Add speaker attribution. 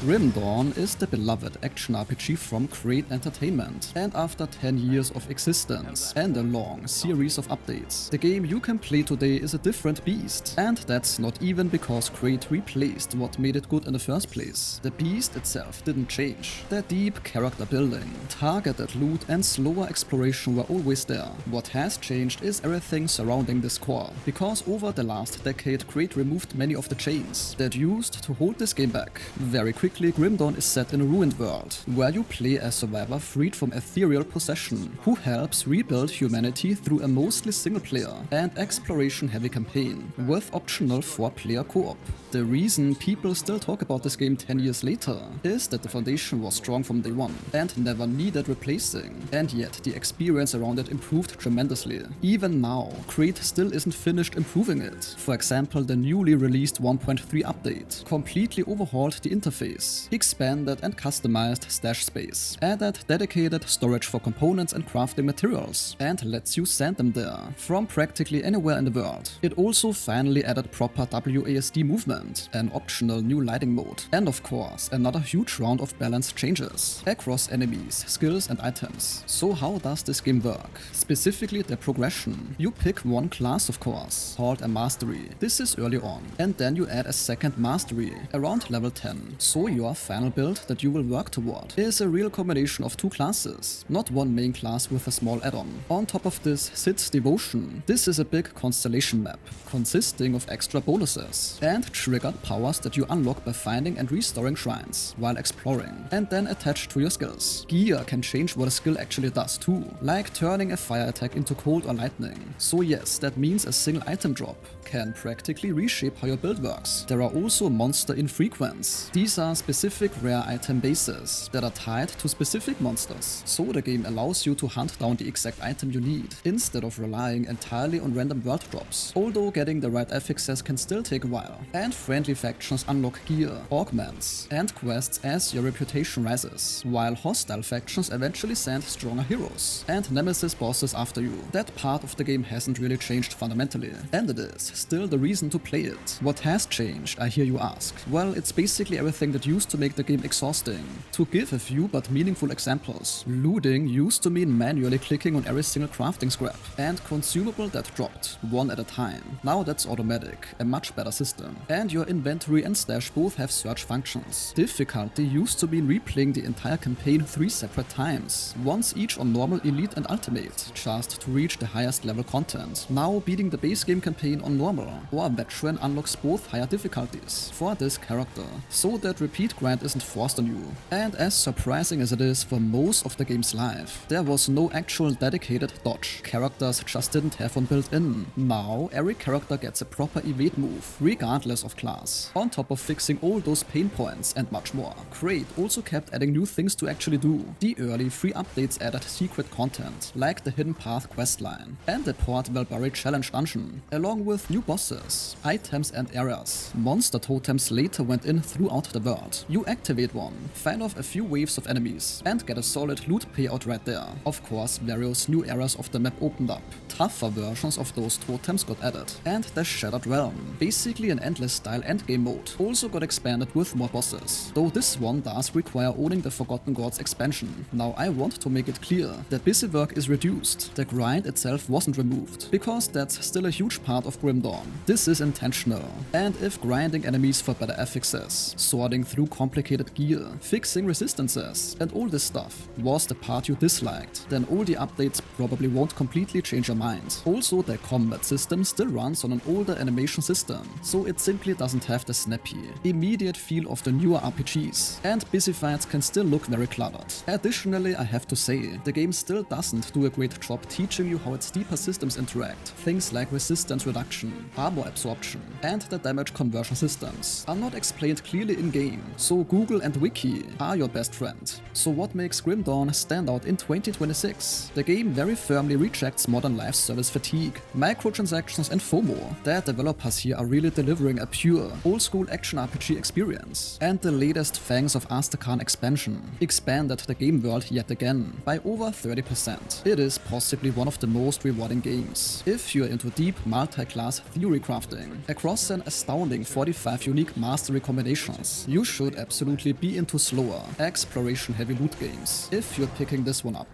Speaker 1: Grim Dawn is the beloved action RPG from Crate Entertainment, and after 10 years of existence and a long series of updates, the game you can play today is a different beast. And that's not even because Crate replaced what made it good in the first place. The beast itself didn't change. The deep character building, targeted loot and slower exploration were always there. What has changed is everything surrounding this core, because over the last decade Crate removed many of the chains that used to hold this game back. Very quickly, Grim Dawn is set in a ruined world, where you play as a survivor freed from ethereal possession, who helps rebuild humanity through a mostly single-player and exploration-heavy campaign, with optional 4-player co-op. The reason people still talk about this game 10 years later is that the foundation was strong from day one and never needed replacing, and yet the experience around it improved tremendously. Even now, Crate still isn't finished improving it. For example, the newly released 1.3 update completely overhauled the interface, expanded and customized stash space, added dedicated storage for components and crafting materials, and lets you send them there from practically anywhere in the world. It also finally added proper WASD movement, an optional new lighting mode, and of course another huge round of balance changes across enemies, skills and items. So how does this game work? Specifically the progression. You pick one class of course, called a mastery. This is early on, and then you add a second mastery around level 10. So your final build that you will work toward is a real combination of two classes, not one main class with a small add-on. On top of this sits Devotion. This is a big constellation map, consisting of extra bonuses and triggered powers that you unlock by finding and restoring shrines while exploring, and then attached to your skills. Gear can change what a skill actually does too, like turning a fire attack into cold or lightning. So yes, that means a single item drop can practically reshape how your build works. There are also monster infrequents. These are specific rare item bases that are tied to specific monsters, so the game allows you to hunt down the exact item you need, instead of relying entirely on random world drops. Although getting the right affixes can still take a while, and friendly factions unlock gear, augments, and quests as your reputation rises, while hostile factions eventually send stronger heroes and nemesis bosses after you. That part of the game hasn't really changed fundamentally, and it is still the reason to play it. What has changed, I hear you ask? Well, it's basically everything that used to make the game exhausting. To give a few but meaningful examples, looting used to mean manually clicking on every single crafting scrap and consumable that dropped, one at a time. Now that's automatic, a much better system. And your inventory and stash both have search functions. Difficulty used to mean replaying the entire campaign 3 separate times, once each on normal, elite and ultimate, just to reach the highest level content. Now beating the base game campaign on normal or veteran unlocks both higher difficulties for this character, so that repeat grind isn't forced on you. And as surprising as it is for most of the game's life, there was no actual dedicated dodge. Characters just didn't have one built in. Now every character gets a proper evade move, regardless of class, on top of fixing all those pain points and much more. Crate also kept adding new things to actually do. The early free updates added secret content, like the Hidden Path questline and the Port Valbury challenge dungeon, along with new bosses, items and areas. Monster totems later went in throughout the world. You activate one, find off a few waves of enemies, and get a solid loot payout right there. Of course, various new areas of the map opened up. Tougher versions of those totems got added, and the Shattered Realm, basically an endless style endgame mode, also got expanded with more bosses, though this one does require owning the Forgotten Gods expansion. Now I want to make it clear that busy work is reduced. The grind itself wasn't removed, because that's still a huge part of Grim Dawn. This is intentional, and if grinding enemies for better affixes, sorting through complicated gear, fixing resistances, and all this stuff was the part you disliked, then all the updates probably won't completely change your mind. Also, the combat system still runs on an older animation system, so it simply doesn't have the snappy, immediate feel of the newer RPGs, and busy fights can still look very cluttered. Additionally, I have to say, the game still doesn't do a great job teaching you how its deeper systems interact. Things like resistance reduction, armor absorption, and the damage conversion systems are not explained clearly in-game, so Google and Wiki are your best friend. So what makes Grim Dawn stand out in 2026? The game very firmly rejects modern life service fatigue, microtransactions and FOMO. The developers here are really delivering a pure, old-school action RPG experience. And the latest Fangs of Astrakhan expansion expanded the game world yet again by over 30%. It is possibly one of the most rewarding games if you're into deep multi-class theory crafting across an astounding 45 unique mastery combinations. You should absolutely be into slower, exploration-heavy loot games, if you're picking this one up.